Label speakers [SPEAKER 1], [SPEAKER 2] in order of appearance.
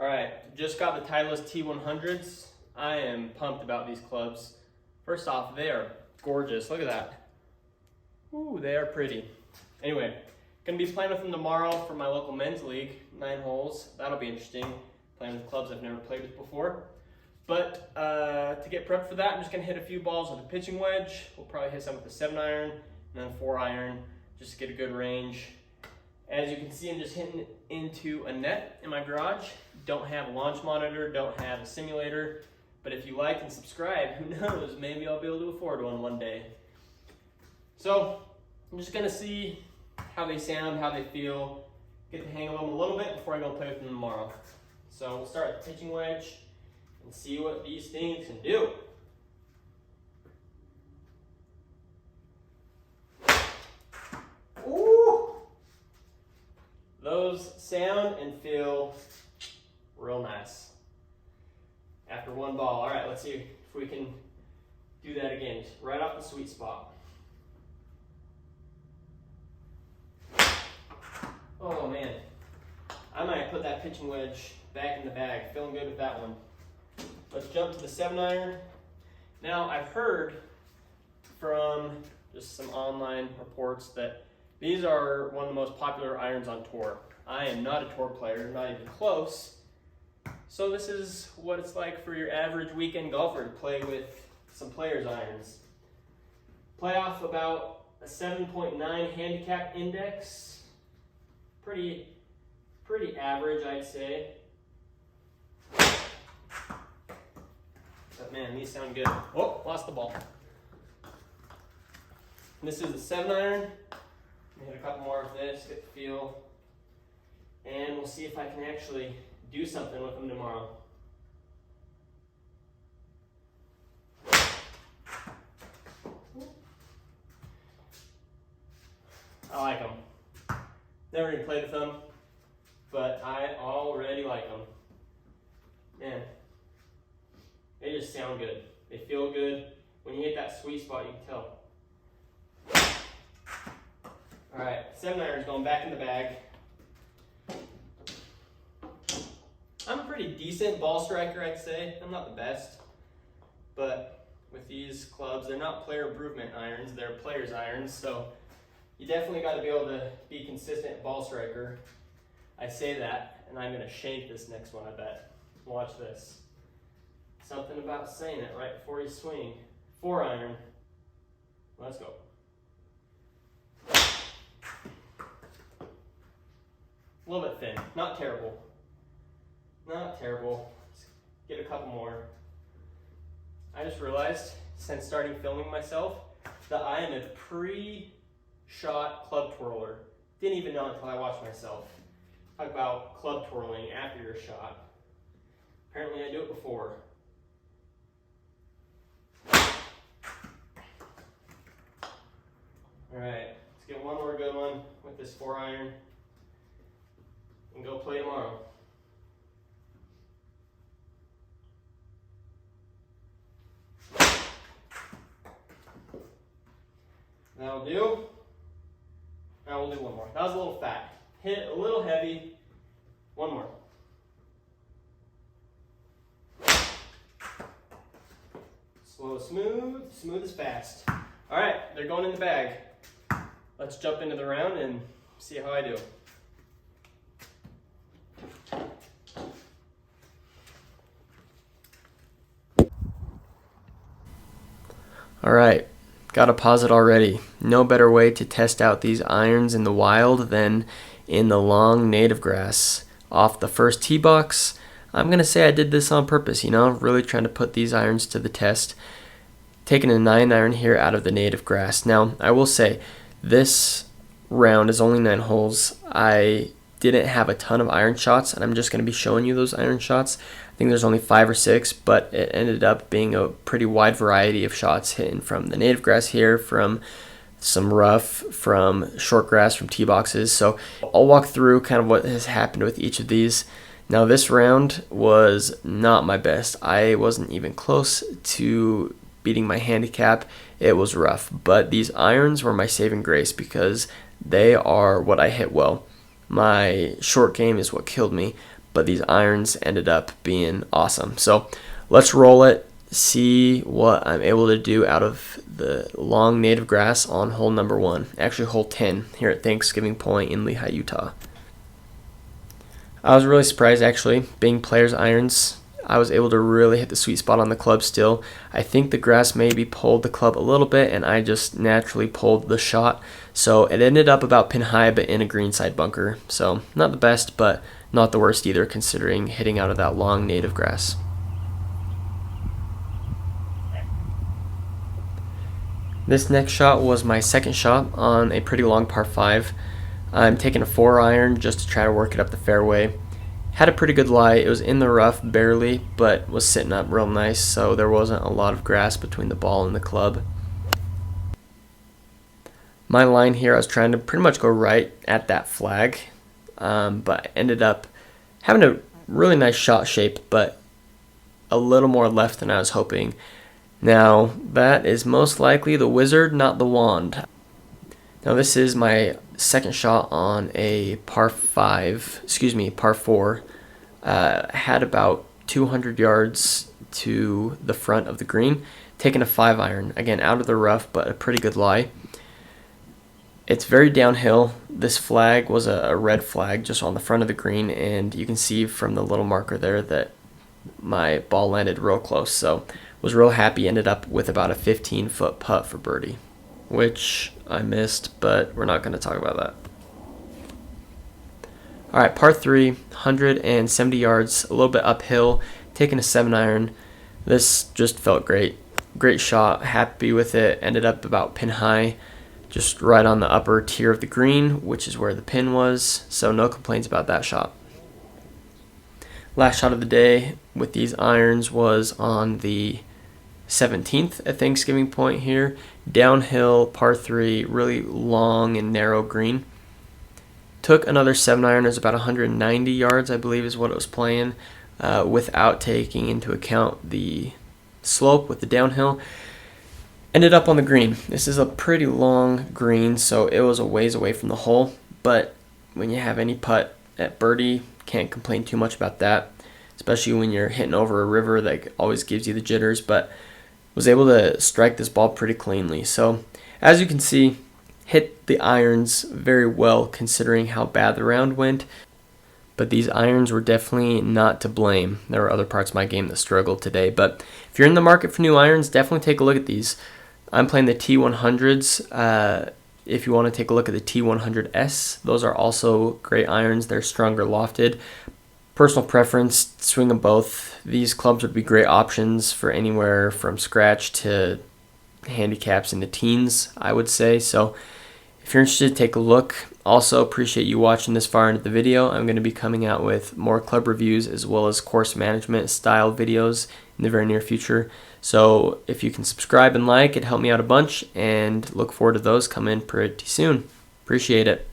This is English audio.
[SPEAKER 1] Alright, just got the Titleist T100s. I am pumped about these clubs. First off, they are gorgeous. Look at that. Ooh, they are pretty. Anyway, gonna be playing with them tomorrow for my local men's league, 9 holes. That'll be interesting, playing with clubs I've never played with before. But to get prepped for that, I'm just gonna hit a few balls with a pitching wedge. We'll probably hit some with a 7-iron and then a 4-iron, just to get a good range. As you can see, I'm just hitting into a net in my garage. Don't have a launch monitor, don't have a simulator, but if you like and subscribe, who knows, maybe I'll be able to afford one day. So I'm just gonna see how they sound, how they feel, get the hang of them a little bit before I go play with them tomorrow. So we'll start with the pitching wedge and see what these things can do. Those sound and feel real nice after one ball. All right, let's see if we can do that again. Just right off the sweet spot. Oh man, I might put that pitching wedge back in the bag. Feeling good with that one. Let's jump to the 7-iron. Now I've heard from just some online reports that these are one of the most popular irons on tour. I am not a tour player, not even close. So this is what it's like for your average weekend golfer to play with some players' irons. Play off about a 7.9 handicap index. Pretty average, I'd say. But man, these sound good. Oh, lost the ball. This is the 7-iron. Hit a couple more of this, get the feel, and we'll see if I can actually do something with them tomorrow. I like them. Never even played with them, but I already like them. Man, they just sound good. They feel good. When you hit that sweet spot, you can tell. All right, 7-iron's going back in the bag. I'm a pretty decent ball striker, I'd say. I'm not the best, but with these clubs, they're not player improvement irons, they're player's irons, so you definitely got to be able to be consistent ball striker. I say that, and I'm gonna shank this next one, I bet. Watch this. Something about saying it right before you swing. 4-iron. Let's go. A little bit thin, not terrible. Not terrible. Let's get a couple more. I just realized, since starting filming myself, that I am a pre-shot club twirler. Didn't even know until I watched myself. Talk about club twirling after your shot. Apparently I do it before. Alright, let's get one more good one with this 4-iron. And go play tomorrow. That'll do. Now we'll do one more. That was a little fat. Hit a little heavy. One more. Slow, smooth. Smooth is fast. All right, they're going in the bag. Let's jump into the round and see how I do. Alright, gotta pause it already. No better way to test out these irons in the wild than in the long native grass. Off the first tee box, I'm gonna say I did this on purpose, really trying to put these irons to the test. Taking a 9-iron here out of the native grass. Now, I will say, this round is only 9 holes. I didn't have a ton of iron shots, and I'm just gonna be showing you those iron shots. I think there's only 5 or 6, but it ended up being a pretty wide variety of shots hitting from the native grass here, from some rough, from short grass, from tee boxes. So I'll walk through kind of what has happened with each of these. Now this round was not my best. I wasn't even close to beating my handicap. It was rough, but these irons were my saving grace because they are what I hit well. My short game is what killed me, but these irons ended up being awesome. So let's roll it, see what I'm able to do out of the long native grass on hole number 1, actually hole 10 here at Thanksgiving Point in Lehi, Utah. I was really surprised, actually, being players irons. I was able to really hit the sweet spot on the club still. I think the grass maybe pulled the club a little bit, and I just naturally pulled the shot. So it ended up about pin high, but in a greenside bunker. So not the best, but not the worst either, considering hitting out of that long native grass. This next shot was my second shot on a pretty long par 5. I'm taking a 4-iron just to try to work it up the fairway. Had a pretty good lie. It was in the rough barely, but was sitting up real nice, so there wasn't a lot of grass between the ball and the club. My line here, I was trying to pretty much go right at that flag, but ended up having a really nice shot shape, but a little more left than I was hoping. Now, that is most likely the wizard, not the wand. Now, this is my second shot on a par 4. Had about 200 yards to the front of the green. Taking a 5-iron, again, out of the rough, but a pretty good lie. It's very downhill. This flag was a red flag just on the front of the green, and you can see from the little marker there that my ball landed real close. So was real happy. Ended up with about a 15-foot putt for birdie, which I missed, but we're not going to talk about that. All right, par 3, 170 yards, a little bit uphill, taking a 7-iron. This just felt great. Great shot, happy with it. Ended up about pin high, just right on the upper tier of the green, which is where the pin was, so no complaints about that shot. Last shot of the day with these irons was on the 17th at Thanksgiving Point here. Downhill, par 3, really long and narrow green. Took another 7-iron. It was about 190 yards, I believe is what it was playing, without taking into account the slope with the downhill. Ended up on the green. This is a pretty long green, so it was a ways away from the hole, but when you have any putt at birdie, can't complain too much about that, especially when you're hitting over a river that always gives you the jitters, but was able to strike this ball pretty cleanly. So as you can see, hit the irons very well considering how bad the round went, but these irons were definitely not to blame. There were other parts of my game that struggled today, but if you're in the market for new irons, definitely take a look at these. I'm playing the T100s. If you want to take a look at the T100S, those are also great irons. They're stronger lofted. Personal preference, swing them both. These clubs would be great options for anywhere from scratch to handicaps in the teens, I would say. So if you're interested, take a look. Also, appreciate you watching this far into the video. I'm going to be coming out with more club reviews as well as course management style videos in the very near future. So if you can subscribe and like, it'd help me out a bunch, and look forward to those coming pretty soon. Appreciate it.